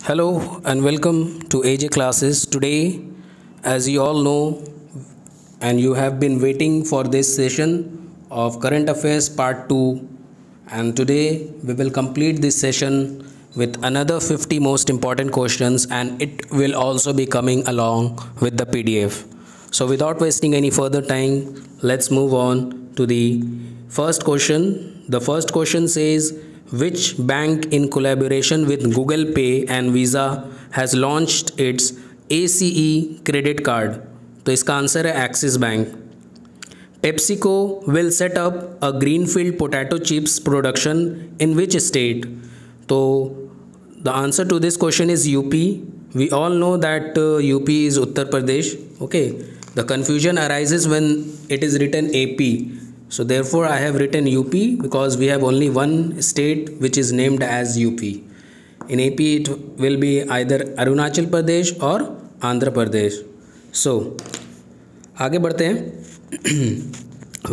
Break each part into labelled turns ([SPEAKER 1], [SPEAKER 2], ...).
[SPEAKER 1] Hello and welcome to AJ classes. Today, as you all know, and you have been waiting for this session of Current Affairs Part 2, and today we will complete this session with another 50 most important questions, and it will also be coming along with the PDF. So, without wasting any further time, let's move on to the first question. The first question says, which bank in collaboration with Google Pay and Visa has launched its ACE credit card? तो इसका answer है axis bank. PepsiCo will set up a greenfield potato chips production in which state? तो the answer to this question is UP. We all know that UP is Uttar Pradesh. Okay, the confusion arises when it is written AP. So therefore I have written UP because we have only one state which is named as UP. In AP it will be either Arunachal Pradesh or Andhra Pradesh. So आगे बढ़ते हैं.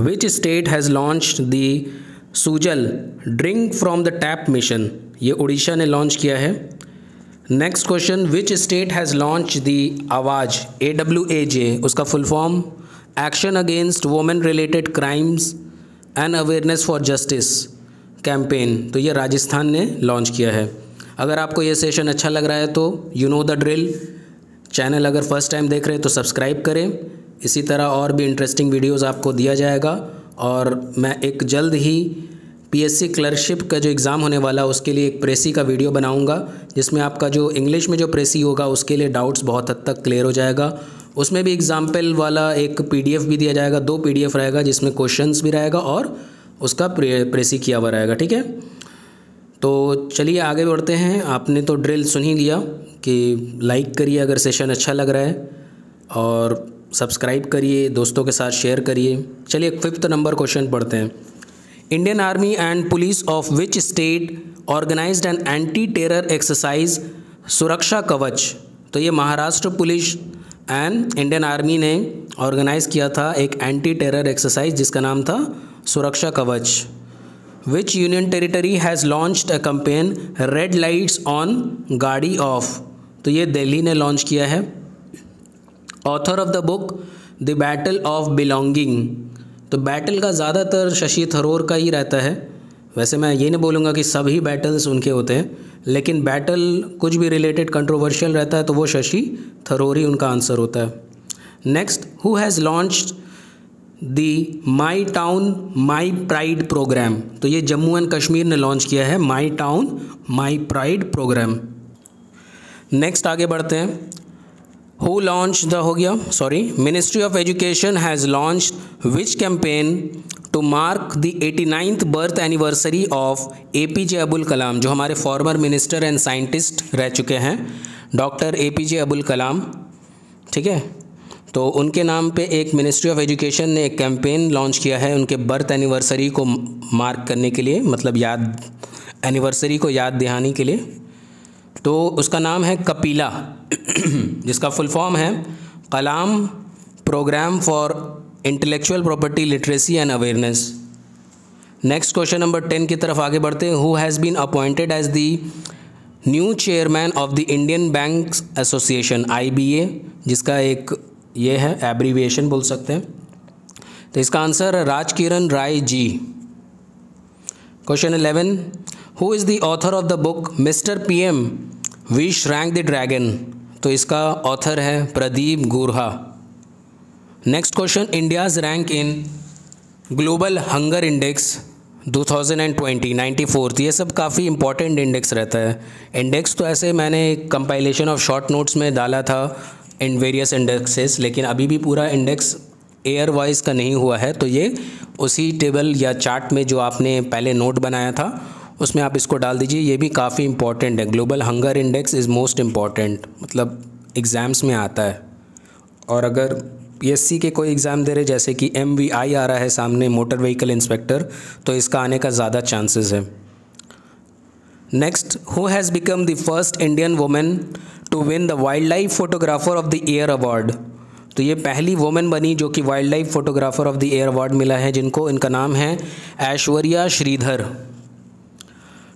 [SPEAKER 1] Which state has launched the Sujal Drink from the Tap mission? ये उड़ीसा ने launch किया है. Next question, which state has launched the आवाज AWAJ? उसका full form action against women related crimes and awareness for justice campaign. तो ये राजस्थान ने launch किया है. अगर आपको ये सेशन अच्छा लग रहा है तो you know the drill. Channel अगर फर्स्ट टाइम देख रहे हैं तो सब्सक्राइब करें. इसी तरह और भी इंटरेस्टिंग वीडियोस आपको दिया जाएगा. और मैं एक जल्द ही पीएससी क्लर्कशिप का जो एग्ज़ाम होने वाला है उसके लिए एक प्रेसी का वीडियो बनाऊंगा, जिसमें आपका जो इंग्लिश में जो प्रेसी होगा उसके लिए डाउट्स बहुत हद तक क्लियर हो जाएगा. उसमें भी एग्जाम्पल वाला एक पीडीएफ भी दिया जाएगा. 2 पीडीएफ रहेगा जिसमें क्वेश्चंस भी रहेगा और उसका प्रेसी किया हुआ रहेगा. ठीक है, तो चलिए आगे बढ़ते हैं. आपने तो ड्रिल सुन ही लिया कि लाइक करिए अगर सेशन अच्छा लग रहा है, और सब्सक्राइब करिए, दोस्तों के साथ शेयर करिए. चलिए 5th नंबर क्वेश्चन पढ़ते हैं. Indian army and police of which state organized an anti terror exercise Suraksha Kavach? तो ये Maharashtra police and Indian army ने ऑर्गेनाइज़ किया था एक एंटी टेरर एक्सरसाइज जिसका नाम था सुरक्षा कवच. विच union territory has launched a campaign red lights on गाड़ी ऑफ? तो ये दिल्ली ने लॉन्च किया है. Author of the book the battle of belonging? तो बैटल का ज़्यादातर शशि थरूर का ही रहता है. वैसे मैं ये नहीं बोलूँगा कि सभी बैटल्स उनके होते हैं, लेकिन बैटल कुछ भी रिलेटेड कंट्रोवर्शियल रहता है तो वो शशि थरूर ही उनका आंसर होता है. Next, who has launched the my town my pride program? तो ये जम्मू एंड कश्मीर ने लॉन्च किया है my town my pride program. Next आगे बढ़ते हैं. हु लॉन्च द हो गया ministry of education has launched which campaign to mark the 89th birth anniversary of APJ Abul Kalam? जो हमारे फॉर्मर मिनिस्टर एंड साइंटिस्ट रह चुके हैं, डॉक्टर APJ अबुल कलाम. ठीक है, तो उनके नाम पे एक मिनिस्ट्री ऑफ एजुकेशन ने एक कैंपेन लॉन्च किया है उनके बर्थ एनिवर्सरी को मार्क करने के लिए, मतलब याद एनिवर्सरी को याद दिहाने के लिए. तो उसका नाम है कपिला, जिसका फुल फॉर्म है Kalam program for intellectual property literacy and awareness. Next question number 10 की तरफ आगे बढ़ते हैं. Who has been appointed as the new chairman of the Indian banks association IBA, जिसका एक ये है एब्रीविएशन बोल सकते हैं. तो इसका answer Rajkiran Rai ji. Question 11, who is the author of the book mister PM we shrank the dragon? तो इसका ऑथर है Pradeep Gurha. Next question, India's rank in global hunger index 2020 94th. ये सब काफ़ी इंपॉर्टेंट इंडेक्स रहता है. इंडेक्स तो ऐसे मैंने कंपाइलेशन ऑफ शॉर्ट नोट्स में डाला था इन वेरियस इंडेक्सेस, लेकिन अभी भी पूरा इंडेक्स एयर वाइज का नहीं हुआ है. तो ये उसी टेबल या चार्ट में जो आपने पहले नोट बनाया था उसमें आप इसको डाल दीजिए. ये भी काफ़ी इंपॉर्टेंट है. Global hunger index is most important, मतलब एग्ज़ाम्स में आता है. और अगर PSC के कोई एग्ज़ाम दे रहे जैसे कि MVI आ रहा है सामने, मोटर व्हीकल इंस्पेक्टर, तो इसका आने का ज़्यादा चांसेस है. Next, who has become the first Indian women to win the wildlife photographer of the year award? तो ये पहली वुमेन बनी जो कि wildlife photographer of the year award मिला है, जिनको इनका नाम है ऐश्वर्या श्रीधर.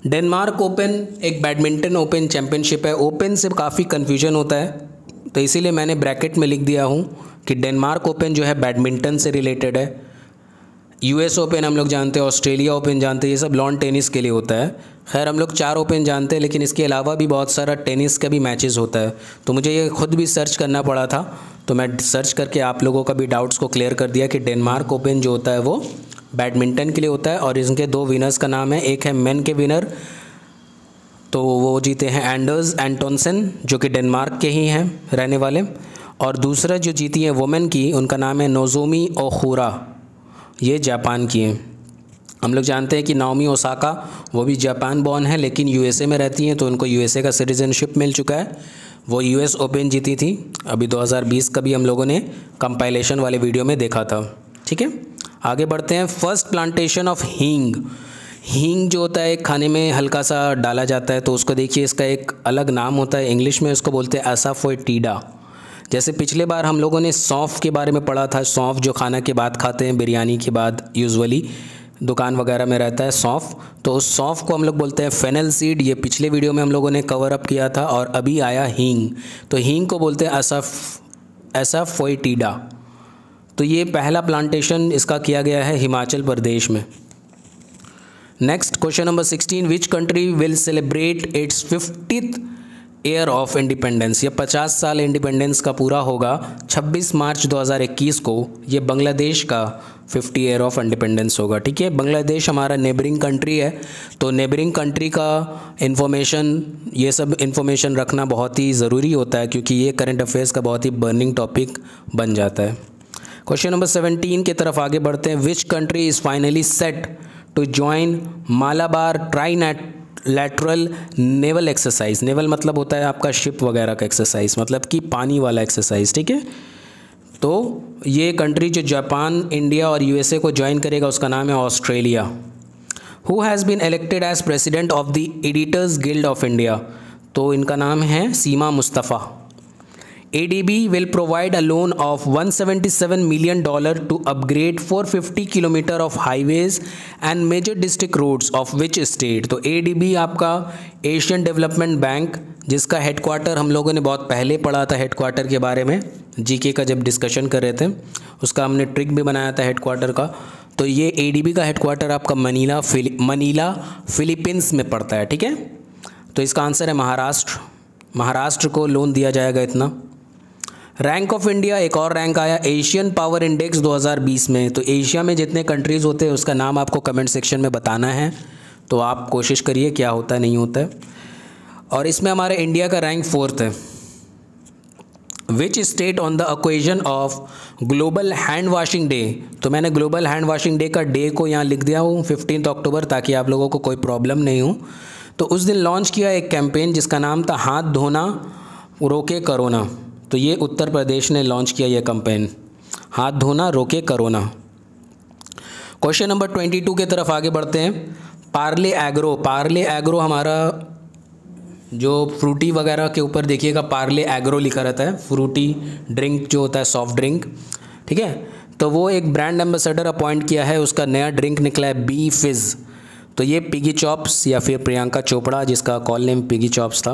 [SPEAKER 1] डेनमार्क ओपन एक बैडमिंटन ओपन चैम्पियनशिप है। ओपन से काफ़ी कन्फ्यूजन होता है, तो इसीलिए मैंने ब्रैकेट में लिख दिया हूँ कि डेनमार्क ओपन जो है बैडमिंटन से रिलेटेड है। यूएस ओपन हम लोग जानते हैं, ऑस्ट्रेलिया ओपन जानते हैं, ये सब लॉन टेनिस के लिए होता है। खैर हम लोग 4 ओपन जानते हैं, लेकिन इसके अलावा भी बहुत सारा टेनिस का भी मैचेस होता है। तो मुझे ये खुद भी सर्च करना पड़ा था, तो मैं सर्च करके आप लोगों का भी डाउट्स को क्लियर कर दिया कि डेनमार्क ओपन जो होता है वो बैडमिंटन के लिए होता है। और इनके 2 विनर्स का नाम है, एक है मेन के विनर, तो वो जीते हैं एंडर्स एंटोनसन जो कि डेनमार्क के ही हैं रहने वाले, और दूसरा जो जीती है वुमेन की, उनका नाम है नोजोमी ओकुहारा, ये जापान की हैं। हम लोग जानते हैं कि नाओमी ओसाका वो भी जापान बॉर्न है, लेकिन यूएसए में रहती हैं, तो उनको यूएसए का सिटीजनशिप मिल चुका है। वो यूएस ओपन जीती थी अभी 2020 का भी हम लोगों ने कंपाइलेशन वाले वीडियो में देखा था। ठीक है, आगे बढ़ते हैं। फर्स्ट प्लांटेशन ऑफ हींग। हींग जो होता है एक खाने में हल्का सा डाला जाता है, तो उसको देखिए इसका एक अलग नाम होता है, इंग्लिश में उसको बोलते हैं असाफोएटिडा। जैसे पिछले बार हम लोगों ने सौंफ के बारे में पढ़ा था, सौंफ जो खाना के बाद खाते हैं, बिरयानी के बाद यूजुअली दुकान वगैरह में रहता है सौंफ, तो उस सौंफ को हम लोग बोलते हैं फेनल सीड। ये पिछले वीडियो में हम लोगों ने कवर अप किया था। और अभी आया हींग, तो हींग को बोलते हैं असाफोएटिडा। तो ये पहला प्लांटेशन इसका किया गया है हिमाचल प्रदेश में। Next question number 16, which country will celebrate it's 50th year of independence. ये 50 साल इंडिपेंडेंस का पूरा होगा 26 मार्च 2021 को। ये बांग्लादेश का 50 ईयर ऑफ इंडिपेंडेंस होगा। ठीक है, बांग्लादेश हमारा नेबरिंग कंट्री है, तो नेबरिंग कंट्री का इन्फॉर्मेशन, ये सब इन्फॉर्मेशन रखना बहुत ही ज़रूरी होता है, क्योंकि ये करंट अफेयर्स का बहुत ही बर्निंग टॉपिक बन जाता है। क्वेश्चन नंबर 17 की तरफ आगे बढ़ते हैं। Which country is finally set to join Malabar trilateral naval exercise. Naval मतलब होता है आपका शिप वगैरह का एक्सरसाइज, मतलब कि पानी वाला एक्सरसाइज। ठीक है, तो ये कंट्री जो जापान, इंडिया और यूएसए को ज्वाइन करेगा उसका नाम है Australia. Who has been elected as president of the Editors Guild of India. तो इनका नाम है Seema Mustafa. ADB will provide a loan of $177 million to upgrade 450 kilometre of highways and major district roads of which state। तो ADB आपका Asian development bank, जिसका headquarter हम लोगों ने बहुत पहले पढ़ा था, हेडक्वार्टर के बारे में जीके का जब डिस्कशन कर रहे थे, उसका हमने ट्रिक भी बनाया था हेडक्वार्टर का। तो ये ADB का हेडक्वार्टर आपका मनीला फिलीपींस में पड़ता है। ठीक है, तो इसका आंसर है महाराष्ट्र। महाराष्ट्र को लोन दिया जाएगा इतना। रैंक ऑफ इंडिया, एक और रैंक आया एशियन पावर इंडेक्स 2020 में। तो एशिया में जितने कंट्रीज़ होते हैं उसका नाम आपको कमेंट सेक्शन में बताना है, तो आप कोशिश करिए क्या होता है नहीं होता है। और इसमें हमारे इंडिया का रैंक 4th है। Which state on the occasion of global hand washing day. तो मैंने ग्लोबल हैंड वॉशिंग डे का डे को यहाँ लिख दिया हूँ 15 अक्टूबर, ताकि आप लोगों को कोई प्रॉब्लम नहीं हो। तो उस दिन लॉन्च किया एक कैंपेन जिसका नाम था हाथ धोना रोके कोरोना। तो ये उत्तर प्रदेश ने लॉन्च किया ये कैंपेन, हाथ धोना रोके कोरोना। क्वेश्चन नंबर 22 की तरफ आगे बढ़ते हैं। पार्ले एग्रो। पार्ले एग्रो हमारा जो फ्रूटी वगैरह के ऊपर देखिएगा पार्ले एग्रो लिखा रहता है, फ्रूटी ड्रिंक जो होता है सॉफ्ट ड्रिंक। ठीक है, तो वो एक ब्रांड एम्बेसडर अपॉइंट किया है, उसका नया ड्रिंक निकला है बी फिज़। तो ये पिगी चॉप्स या फिर प्रियंका चोपड़ा, जिसका कॉल नेम पिगी चॉप्स था,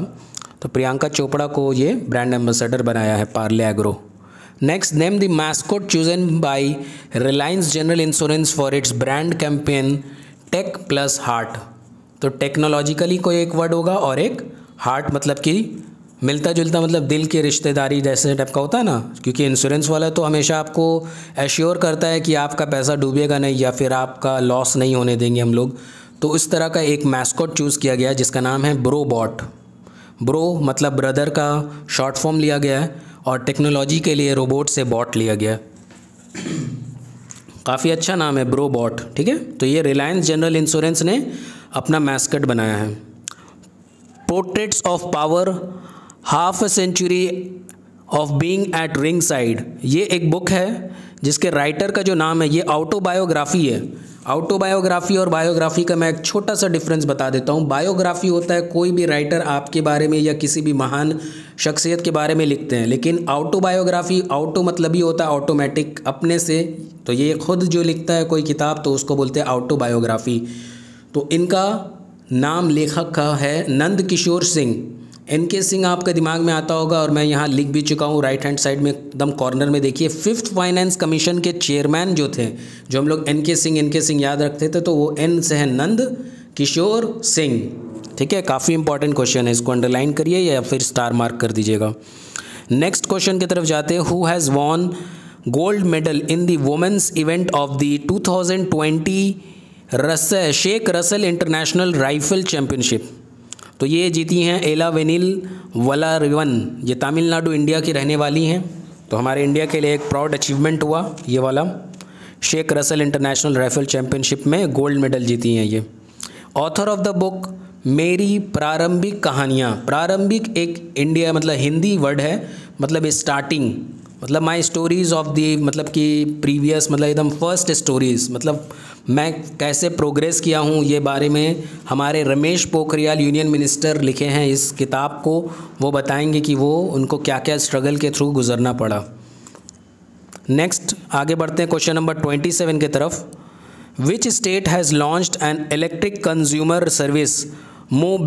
[SPEAKER 1] तो प्रियंका चोपड़ा को ये ब्रांड एम्बेसडर बनाया है Parle Agro. Next, name the mascot chosen by Reliance General Insurance for its brand campaign tech plus heart. तो टेक्नोलॉजिकली कोई एक वर्ड होगा और एक हार्ट मतलब कि मिलता जुलता, मतलब दिल की रिश्तेदारी जैसे टाइप का होता है ना, क्योंकि इंश्योरेंस वाला तो हमेशा आपको एश्योर करता है कि आपका पैसा डूबेगा नहीं या फिर आपका लॉस नहीं होने देंगे हम लोग। तो इस तरह का एक मैस्कॉट चूज़ किया गया जिसका नाम है ब्रोबॉट। ब्रो मतलब ब्रदर का शॉर्ट फॉर्म लिया गया है, और टेक्नोलॉजी के लिए रोबोट से बॉट लिया गया। काफ़ी अच्छा नाम है ब्रोबॉट। ठीक है, तो ये रिलायंस जनरल इंश्योरेंस ने अपना मैस्कट बनाया है। Portraits of power, half a century of being at ring side. ये एक बुक है जिसके राइटर का जो नाम है, ये ऑटोबायोग्राफी है। ऑटोबायोग्राफी और बायोग्राफी का मैं एक छोटा सा डिफरेंस बता देता हूँ। बायोग्राफी होता है कोई भी राइटर आपके बारे में या किसी भी महान शख्सियत के बारे में लिखते हैं, लेकिन ऑटोबायोग्राफी, ऑटो मतलब ही होता है ऑटोमेटिक, अपने से। तो ये खुद जो लिखता है कोई किताब तो उसको बोलते हैं ऑटोबायोग्राफी। तो इनका नाम लेखक का है नंद किशोर सिंह। एन.के. सिंह आपके दिमाग में आता होगा और मैं यहाँ लिख भी चुका हूँ राइट हैंड साइड में एकदम कॉर्नर में देखिए। फिफ्थ फाइनेंस कमीशन के चेयरमैन जो थे, जो हम लोग एन.के. सिंह याद रखते थे, तो वो एन से है नंद किशोर सिंह। ठीक है, काफ़ी इंपॉर्टेंट क्वेश्चन है, इसको अंडरलाइन करिए या फिर स्टार मार्क कर दीजिएगा। नेक्स्ट क्वेश्चन की तरफ जाते हैं। Who has won gold medal in the women's event of the 2020 Sheikh Russel international rifle championship? तो ये जीती हैं एला वेनिल वलारिवन। ये तमिलनाडु इंडिया की रहने वाली हैं, तो हमारे इंडिया के लिए एक प्राउड अचीवमेंट हुआ ये वाला। Sheikh Russel international rifle championship में गोल्ड मेडल जीती हैं ये। ऑथर ऑफ द बुक मेरी प्रारंभिक कहानियाँ। प्रारंभिक एक इंडिया मतलब हिंदी वर्ड है, मतलब स्टार्टिंग, मतलब माई स्टोरीज़ ऑफ दी, मतलब कि प्रीवियस, मतलब एकदम फर्स्ट स्टोरीज़, मतलब मैं कैसे प्रोग्रेस किया हूँ ये बारे में हमारे रमेश पोखरियाल यूनियन मिनिस्टर लिखे हैं इस किताब को। वो बताएंगे कि वो उनको क्या क्या स्ट्रगल के थ्रू गुजरना पड़ा। नेक्स्ट आगे बढ़ते हैं क्वेश्चन नंबर 27 की तरफ। Which state has launched an electric consumer service मो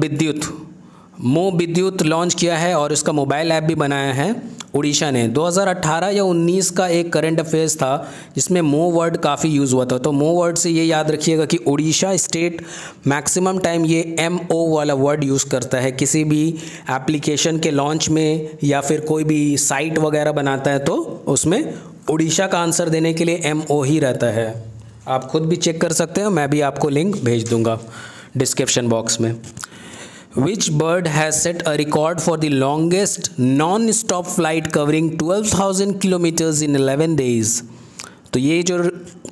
[SPEAKER 1] विद्युत लॉन्च किया है और इसका मोबाइल ऐप भी बनाया है उड़ीसा ने। 2018 या 19 का एक करंट अफेयर्स था जिसमें मो वर्ड काफ़ी यूज़ हुआ था, तो मो वर्ड से ये याद रखिएगा कि उड़ीसा स्टेट मैक्सिमम टाइम ये MO वाला वर्ड यूज़ करता है किसी भी एप्लीकेशन के लॉन्च में या फिर कोई भी साइट वगैरह बनाता है, तो उसमें उड़ीसा का आंसर देने के लिए MO ही रहता है। आप खुद भी चेक कर सकते हैं, मैं भी आपको लिंक भेज दूंगा डिस्क्रिप्शन बॉक्स में। Which bird has set a record for the longest non-stop flight covering 12,000 kilometers in 11 days? तो ये जो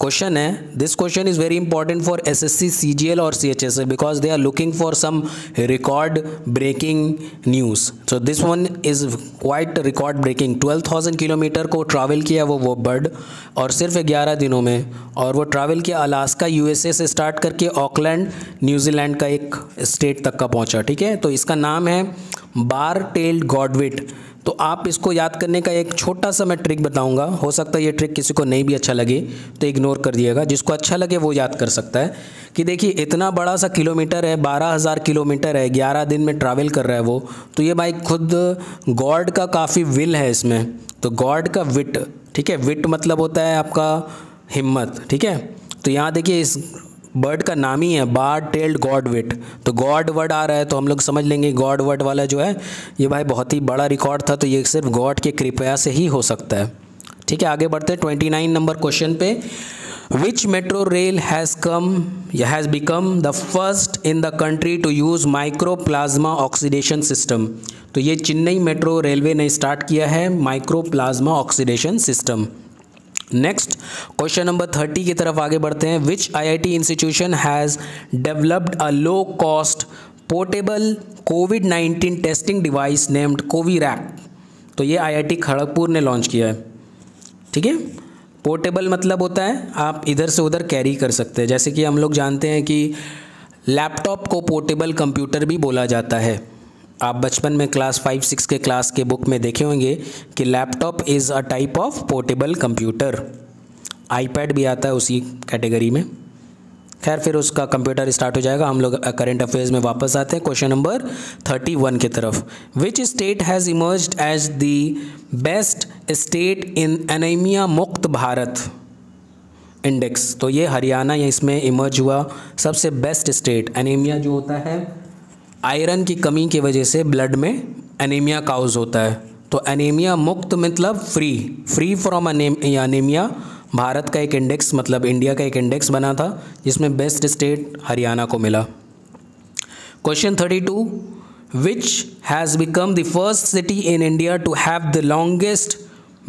[SPEAKER 1] क्वेश्चन है, this question is very important for SSC, CGL और CHSL because they are looking for some record breaking news. So this one is quite record breaking. 12,000 kilometre को travel किया वो bird, और सिर्फ 11 दिनों में, और वो ट्रैवल किया अलास्का USA से स्टार्ट करके ऑकलैंड न्यूजीलैंड का एक स्टेट तक का पहुंचा। ठीक है, तो इसका नाम है बार टेल्ड गॉडविट। तो आप इसको याद करने का एक छोटा सा मैं ट्रिक बताऊंगा, हो सकता है ये ट्रिक किसी को नहीं भी अच्छा लगे तो इग्नोर कर दिएगा, जिसको अच्छा लगे वो याद कर सकता है। कि देखिए इतना बड़ा सा किलोमीटर है, 12,000 किलोमीटर है, 11 दिन में ट्रैवल कर रहा है वो, तो ये भाई खुद गॉड का काफ़ी विल है इसमें। तो गॉड का विट, ठीक है, विट मतलब होता है आपका हिम्मत। ठीक है, तो यहाँ देखिए इस बर्ड का नाम ही है बार टेल्ड गॉड विट, तो गॉड वर्ड आ रहा है तो हम लोग समझ लेंगे गॉड वर्ड वाला जो है ये भाई बहुत ही बड़ा रिकॉर्ड था, तो ये सिर्फ गॉड के कृपया से ही हो सकता है। ठीक है, आगे बढ़ते हैं 29 नंबर क्वेश्चन पे। Which metro rail has become the first in the country to use micro plasma oxidation system? तो ये चेन्नई मेट्रो रेलवे ने स्टार्ट किया है micro plasma oxidation system. Next question number 30 की तरफ आगे बढ़ते हैं। Which IIT institution has developed a low cost portable COVID-19 testing device named कोविरैक? तो ये IIT खड़गपुर ने लॉन्च किया है। ठीक है, पोर्टेबल मतलब होता है आप इधर से उधर कैरी कर सकते हैं, जैसे कि हम लोग जानते हैं कि लैपटॉप को पोर्टेबल कंप्यूटर भी बोला जाता है। आप बचपन में क्लास 5-6 के क्लास के बुक में देखे होंगे कि laptop is a type of portable computer. IPad भी आता है उसी कैटेगरी में। खैर फिर उसका कंप्यूटर स्टार्ट हो जाएगा। हम लोग करंट अफेयर्स में वापस आते हैं क्वेश्चन नंबर 31 की तरफ। Which state has emerged as the best state in anaemia Mukt Bharat index? तो ये हरियाणा या इसमें इमर्ज हुआ सबसे बेस्ट स्टेट। एनीमिया जो होता है आयरन की कमी की वजह से ब्लड में एनीमिया काउज होता है, तो एनीमिया मुक्त मतलब फ्री फ्रॉम एनीमिया। भारत का एक इंडेक्स मतलब इंडिया का एक इंडेक्स बना था जिसमें बेस्ट स्टेट हरियाणा को मिला। Question 32। Which has become the first city in India to have the longest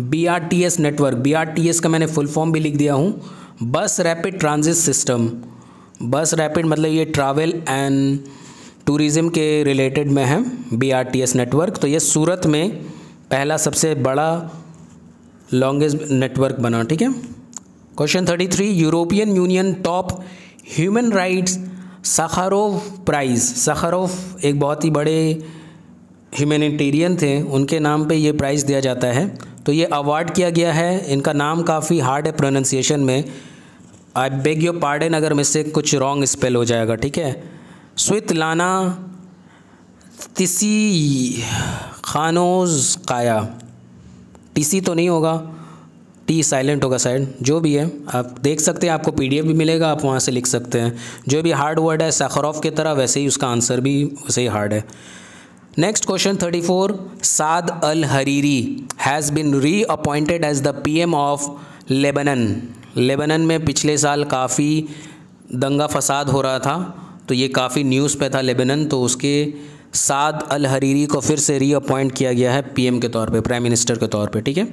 [SPEAKER 1] BRTS network? BRTS का मैंने फुल फॉर्म भी लिख दिया हूँ, बस रैपिड ट्रांजिट सिस्टम। बस रैपिड मतलब ये ट्रैवल एंड टूरिज़्म के रिलेटेड में है BRTS नेटवर्क। तो ये सूरत में पहला सबसे बड़ा लॉन्गेस्ट नेटवर्क बना। ठीक है, question 33। European union top human rights Sakharov prize. Sakharov एक बहुत ही बड़े ह्यूमैनिटेरियन थे, उनके नाम पे ये प्राइज़ दिया जाता है। तो ये अवार्ड किया गया है, इनका नाम काफ़ी हार्ड है प्रोनाउंसिएशन में, आई बेग योर पार्डन अगर मुझसे कुछ रॉन्ग स्पेल हो जाएगा। ठीक है, स्वितलाना तिसिखानोव्स्काया, टीसी तो नहीं होगा, टी साइलेंट होगा शायद, जो भी है आप देख सकते हैं, आपको पीडीएफ भी मिलेगा, आप वहाँ से लिख सकते हैं। जो भी हार्ड वर्ड है साखरोव की तरह, वैसे ही उसका आंसर भी वैसे ही हार्ड है। Next question 34, Saad Al Hariri has been reappointed as the PM of Lebanon. Lebanon में पिछले साल काफ़ी दंगा फसाद हो रहा था, तो ये काफ़ी न्यूज़ पे था लेबनन, तो उसके साद अल हरीरी को फिर से री अपॉइंट किया गया है पीएम के तौर पे, प्राइम मिनिस्टर के तौर पे, ठीक है।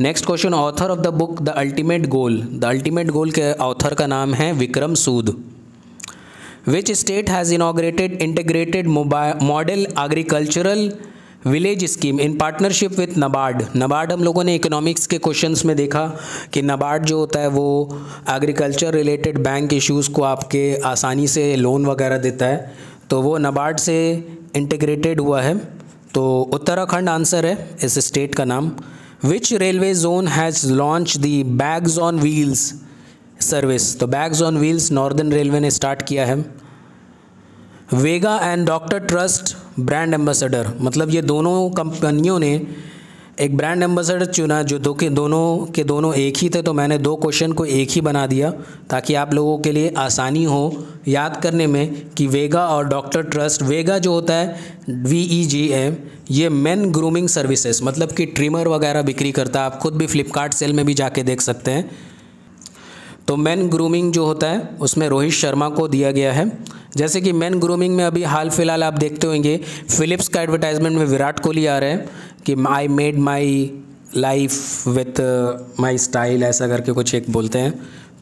[SPEAKER 1] Next question, author of the book the ultimate goal. The ultimate goal के ऑथर का नाम है Vikram Sood. Which state has inaugurated integrated model agricultural village scheme in partnership with NABARD. NABARD हम लोगों ने इकोनॉमिक्स के क्वेश्चंस में देखा कि नबार्ड जो होता है वो एग्रीकल्चर रिलेटेड बैंक इश्यूज़ को आपके आसानी से लोन वगैरह देता है, तो वो नबार्ड से इंटीग्रेटेड हुआ है, तो उत्तराखंड आंसर है इस स्टेट का नाम। Which railway zone has launch the bags on wheels service. तो bags on wheels northern railway ने स्टार्ट किया है। Vega and doctor trust brand ambassador, मतलब ये दोनों कंपनियों ने एक ब्रांड एम्बेसडर चुना जो दोनों एक ही थे, तो मैंने दो क्वेश्चन को एक ही बना दिया ताकि आप लोगों के लिए आसानी हो याद करने में कि वेगा और डॉक्टर ट्रस्ट। वेगा जो होता है VEGA, ये मेन ग्रूमिंग सर्विसेज, मतलब कि ट्रिमर वगैरह बिक्री करता है, आप खुद भी फ्लिपकार्ट सेल में भी जाके देख सकते हैं। तो मेन ग्रूमिंग जो होता है उसमें रोहित शर्मा को दिया गया है। जैसे कि मेन ग्रूमिंग में अभी हाल फिलहाल आप देखते होंगे फिलिप्स का एडवर्टाइजमेंट में विराट कोहली आ रहे हैं कि I made my life with my style, ऐसा करके कुछ एक बोलते हैं,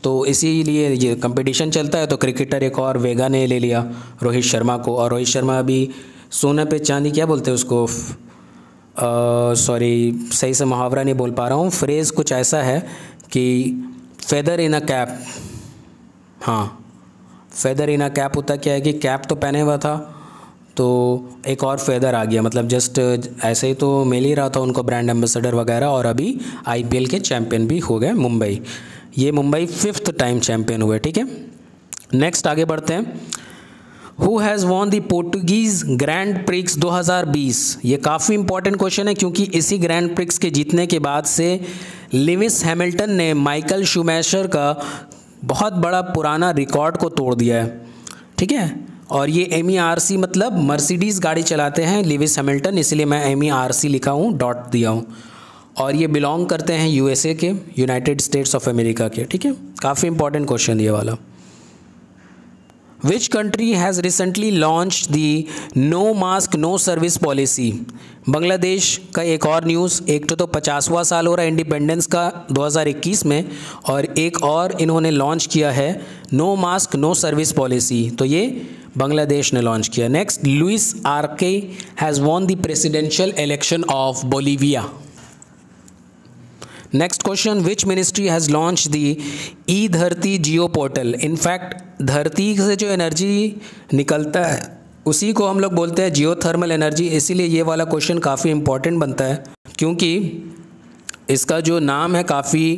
[SPEAKER 1] तो इसीलिए ये कंपटीशन चलता है। तो क्रिकेटर एक और वेगा ने ले लिया रोहित शर्मा को, और रोहित शर्मा अभी सोने पे चांदी क्या बोलते हैं उसको, सॉरी सही से मुहावरा नहीं बोल पा रहा हूँ, फ्रेज़ कुछ ऐसा है कि फेदर इन अ कैप। हाँ, फेदर इन अ कैप होता क्या है कि कैप तो पहने हुआ था तो एक और फेदर आ गया, मतलब जस्ट ऐसे ही तो मिल ही रहा था उनको ब्रांड एम्बेसडर वगैरह, और अभी IPL के चैम्पियन भी हो गए मुंबई। ये मुंबई 5th टाइम चैम्पियन हुए, ठीक है। नेक्स्ट आगे बढ़ते हैं। Who has won the Portuguese grand prix 2020। ये काफ़ी इंपॉर्टेंट क्वेश्चन है क्योंकि इसी ग्रैंड प्रिक्स के जीतने के बाद से लिविस हैमिल्टन ने माइकल शूमैशर का बहुत बड़ा पुराना रिकॉर्ड को तोड़ दिया है, ठीक है। और ये MERC मतलब मर्सिडीज़ गाड़ी चलाते हैं लिविस हैमिल्टन, इसलिए मैं MERC लिखा हूँ, डॉट दिया हूँ, और ये बिलोंग करते हैं USA के, यूनाइटेड स्टेट्स ऑफ अमेरिका के, ठीक है। काफ़ी इंपॉर्टेंट क्वेश्चन ये वाला। Which country has recently launched the no mask no service policy? Bangladesh का एक और न्यूज़, एक तो 50वां साल हो रहा है इंडिपेंडेंस का 2021 में, और एक और इन्होंने लॉन्च किया है no mask no service policy, तो ये बांग्लादेश ने लॉन्च किया। Next, Luis Arce has won the presidential election of Bolivia. Next question, which ministry has launch the E Dharti geo portal. In fact धरती से जो एनर्जी निकलता है उसी को हम लोग बोलते हैं जियो थर्मल एनर्जी, इसीलिए ये वाला क्वेश्चन काफ़ी इंपॉर्टेंट बनता है क्योंकि इसका जो नाम है काफ़ी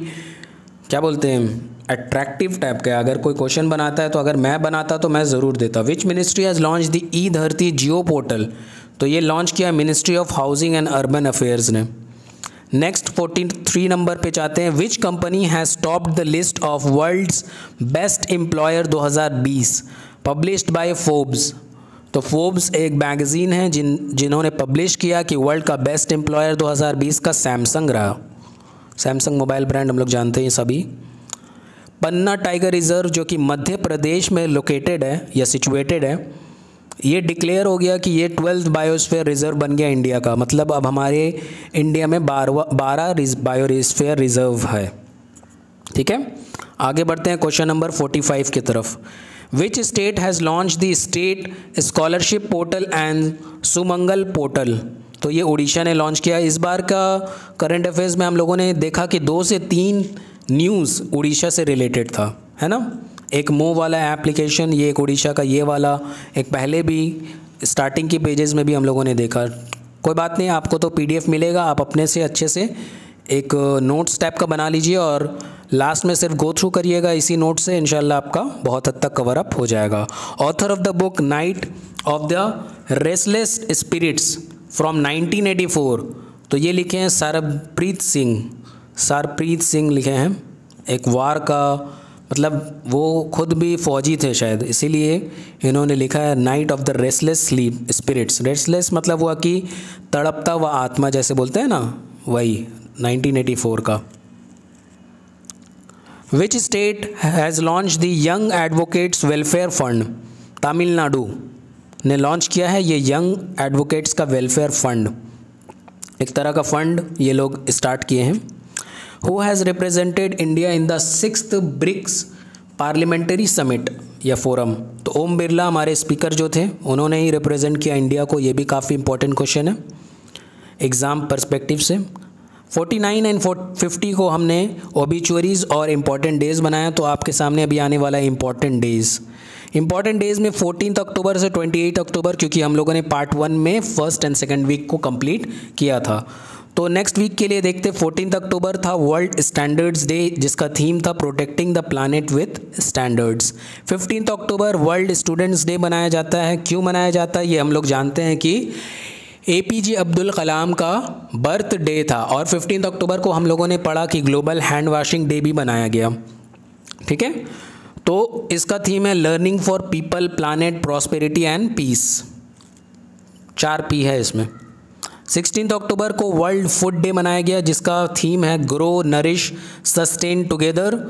[SPEAKER 1] क्या बोलते हैं अट्रैक्टिव टाइप का। अगर कोई क्वेश्चन बनाता है तो अगर मैं बनाता तो मैं ज़रूर देता। Which ministry has launch the E Dharti geo portal, तो ये लॉन्च किया ministry of housing and urban affairs ने। नेक्स्ट 43 नंबर पे चाहते हैं, which company has topped the list of world's best employer 2020 published by Forbes. तो फोर्ब्स एक magazine है जिन्होंने पब्लिश किया कि वर्ल्ड का बेस्ट एम्प्लॉयर 2020 का सैमसंग रहा। सैमसंग मोबाइल ब्रांड हम लोग जानते हैं सभी। पन्ना टाइगर रिजर्व जो कि मध्य प्रदेश में लोकेटेड है या सिचुएटेड है, ये डिक्लेयर हो गया कि ये 12th बायोस्फीयर रिजर्व बन गया इंडिया का, मतलब अब हमारे इंडिया में 12 बायोस्फीयर रिजर्व है, ठीक है। आगे बढ़ते हैं क्वेश्चन नंबर 45 की तरफ। Which state has launch the state scholarship portal and Sumangal portal, तो ये उड़ीसा ने लॉन्च किया। इस बार का करंट अफेयर्स में हम लोगों ने देखा कि 2 से 3 न्यूज़ उड़ीसा से रिलेटेड था, है ना। एक मो वाला एप्लीकेशन, ये एक उड़ीसा का ये वाला, एक पहले भी स्टार्टिंग की पेजेस में भी हम लोगों ने देखा। कोई बात नहीं, आपको तो PDF मिलेगा, आप अपने से अच्छे से एक नोट्स टाइप का बना लीजिए और लास्ट में सिर्फ गो थ्रू करिएगा इसी नोट से, इंशाल्लाह आपका बहुत हद तक कवर अप हो जाएगा। Author of the book night of the restless spirits from 1984, तो ये लिखे हैं सरप्रीत सिंह लिखे हैं। एक वार का मतलब वो खुद भी फौजी थे शायद, इसीलिए इन्होंने लिखा है night of the restless sleep spirits. Restless मतलब हुआ कि तड़पता हुआ आत्मा जैसे बोलते हैं ना, वही 1984 का। Which state has launch the young advocates welfare fund? Tamil Nadu ने लॉन्च किया है ये यंग एडवोकेट्स का वेलफेयर फंड, एक तरह का फंड ये लोग स्टार्ट किए हैं। Who has represented India in the 6th BRICS parliamentary summit या फोरम? तो ओम बिरला हमारे स्पीकर जो थे उन्होंने ही रिप्रेजेंट किया इंडिया को, ये भी काफ़ी इंपॉर्टेंट क्वेश्चन है एग्ज़ाम पर्सपेक्टिव से। 49 एंड 50 को हमने ओबिचुअरीज़ और इम्पॉर्टेंट डेज़ बनाया, तो आपके सामने अभी आने वाला है इम्पॉर्टेंट डेज़ में 14 अक्टूबर से 28 अक्टूबर, क्योंकि हम लोगों ने पार्ट 1 में फर्स्ट एंड सेकंड वीक को कंप्लीट किया था। तो नेक्स्ट वीक के लिए देखते 14 अक्टूबर था वर्ल्ड स्टैंडर्ड्स डे, जिसका थीम था protecting the planet with standards. 15 October world students day मनाया जाता है। क्यों मनाया जाता है ये हम लोग जानते हैं कि APJ अब्दुल कलाम का बर्थ डे था, और 15 अक्टूबर को हम लोगों ने पढ़ा कि ग्लोबल हैंड वॉशिंग डे भी बनाया गया। ठीक है, तो इसका थीम है learning for people, planet, prosperity and peace. 4 P है इसमें। 16 अक्टूबर को वर्ल्ड फूड डे मनाया गया, जिसका थीम है grow, nourish, sustain together,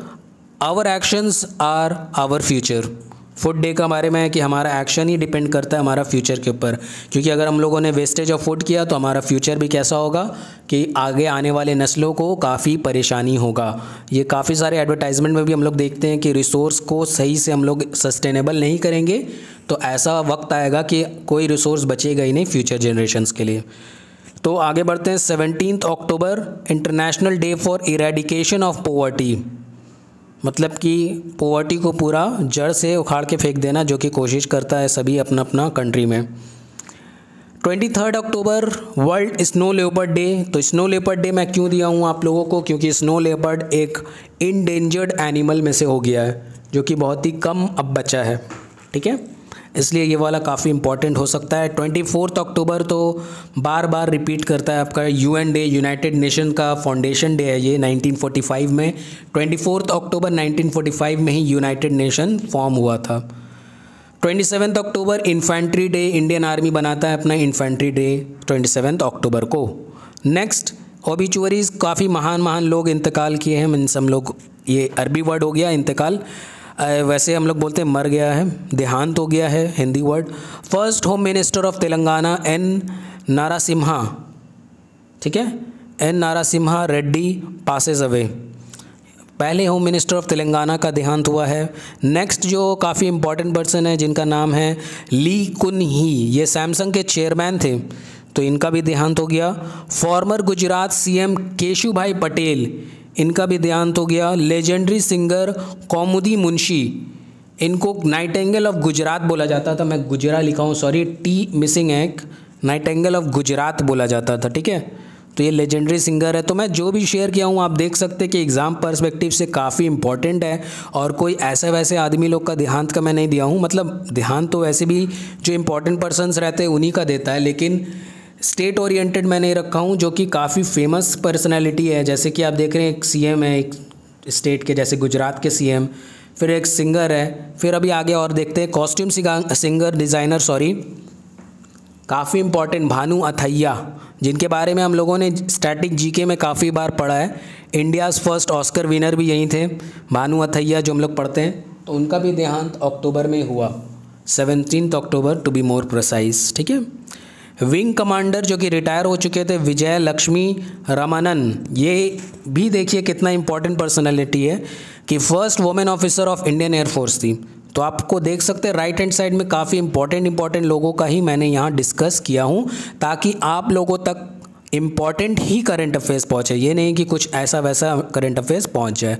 [SPEAKER 1] our actions are our future. Food day का बारे में है कि हमारा एक्शन ही डिपेंड करता है हमारा फ्यूचर के ऊपर, क्योंकि अगर हम लोगों ने वेस्टेज ऑफ फूड किया तो हमारा फ्यूचर भी कैसा होगा कि आगे आने वाले नस्लों को काफ़ी परेशानी होगा। ये काफ़ी सारे एडवर्टाइजमेंट में भी हम लोग देखते हैं कि रिसोर्स को सही से हम लोग सस्टेनेबल नहीं करेंगे तो ऐसा वक्त आएगा कि कोई रिसोर्स बचेगा ही नहीं फ्यूचर जनरेशन्स के लिए। तो आगे बढ़ते हैं। 17 October international day for eradication of poverty, मतलब कि पॉवर्टी को पूरा जड़ से उखाड़ के फेंक देना, जो कि कोशिश करता है सभी अपना अपना कंट्री में। 23 October world snow leopard day. तो स्नो लेपर्ड डे मैं क्यों दिया हूँ आप लोगों को, क्योंकि स्नो लेपर्ड एक इंडेंजर्ड एनिमल में से हो गया है, जो कि बहुत ही कम अब बचा है। ठीक है, इसलिए ये वाला काफ़ी इंपॉर्टेंट हो सकता है। 24 अक्टूबर तो बार बार रिपीट करता है आपका UN डे, यूनाइटेड नेशन का फाउंडेशन डे है ये 1945 में। 24 अक्टूबर 1945 में ही यूनाइटेड नेशन फॉर्म हुआ था। 27 अक्टूबर इन्फेंट्री डे, इंडियन आर्मी बनाता है अपना इन्फेंट्री डे 27 अक्टूबर को। नेक्स्ट ओबिचुअरीज़, काफ़ी महान लोग इंतकाल किए हैं, मीन्स हम लोग ये अरबी वर्ड हो गया इंतकाल, वैसे हम लोग बोलते हैं मर गया है, देहांत हो गया है Hindi word. First home minister of Telangana N. नारासिम्हा, ठीक है, N. नारासिम्हा रेड्डी पासेस अवे, पहले होम मिनिस्टर ऑफ तेलंगाना का देहांत हुआ है। नेक्स्ट जो काफ़ी इंपॉर्टेंट पर्सन है जिनका नाम है ली कुन ही, ये सैमसंग के चेयरमैन थे, तो इनका भी देहांत हो गया। फॉर्मर गुजरात CM केशुभाई पटेल, इनका भी देहांत हो गया। लेजेंडरी सिंगर कौमुदी मुंशी, इनको नाइटेंगल ऑफ गुजरात बोला जाता था, मैं गुजरा लिखा हूँ सॉरी, T मिसिंग है, नाइटेंगल ऑफ गुजरात बोला जाता था। ठीक है, तो ये लेजेंडरी सिंगर है। तो मैं जो भी शेयर किया हूँ आप देख सकते हैं कि एग्ज़ाम पर्सपेक्टिव से काफ़ी इंपॉर्टेंट है, और कोई ऐसे वैसे आदमी लोग का देहांत का मैं नहीं दिया हूँ, मतलब देहांत तो वैसे भी जो इंपॉर्टेंट पर्सनस रहते हैं उन्हीं का देता है, लेकिन स्टेट ओरिएंटेड मैं नहीं रखा हूँ, जो कि काफ़ी फेमस पर्सनैलिटी है। जैसे कि आप देख रहे हैं एक CM है एक स्टेट के, जैसे गुजरात के CM, फिर एक सिंगर है, फिर अभी आगे और देखते हैं कॉस्ट्यूम सिंगर डिज़ाइनर काफ़ी इंपॉर्टेंट भानु अथैया, जिनके बारे में हम लोगों ने स्टैटिक GK में काफ़ी बार पढ़ा है। इंडियाज़ फर्स्ट ऑस्कर विनर भी यहीं थे, भानु अथैया जो हम लोग पढ़ते हैं, तो उनका भी देहांत अक्टूबर में हुआ, 17 अक्टूबर टू बी मोर प्रिसाइज। ठीक है, विंग कमांडर जो कि रिटायर हो चुके थे विजय लक्ष्मी रमनन, ये भी देखिए कितना इंपॉर्टेंट पर्सनालिटी है कि first women officer of Indian air force थी। तो आपको देख सकते हैं राइट हैंड साइड में काफ़ी इंपॉर्टेंट लोगों का ही मैंने यहाँ डिस्कस किया हूँ, ताकि आप लोगों तक इम्पॉर्टेंट ही करंट अफेयर्स पहुँचे, ये नहीं कि कुछ ऐसा वैसा करंट अफेयर्स पहुँच जाए।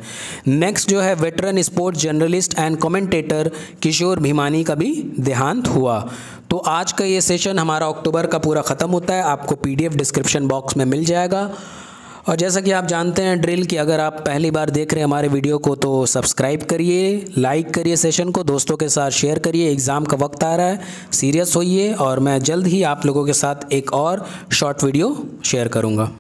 [SPEAKER 1] नेक्स्ट जो है veteran sports journalist and commentator Kishore Bhimani का भी देहांत हुआ। तो आज का ये सेशन हमारा अक्टूबर का पूरा ख़त्म होता है, आपको PDF डिस्क्रिप्शन बॉक्स में मिल जाएगा। और जैसा कि आप जानते हैं ड्रिल कि अगर आप पहली बार देख रहे हैं हमारे वीडियो को तो सब्सक्राइब करिए, लाइक करिए सेशन को, दोस्तों के साथ शेयर करिए। एग्ज़ाम का वक्त आ रहा है, सीरियस होइए और मैं जल्द ही आप लोगों के साथ एक और शॉर्ट वीडियो शेयर करूँगा।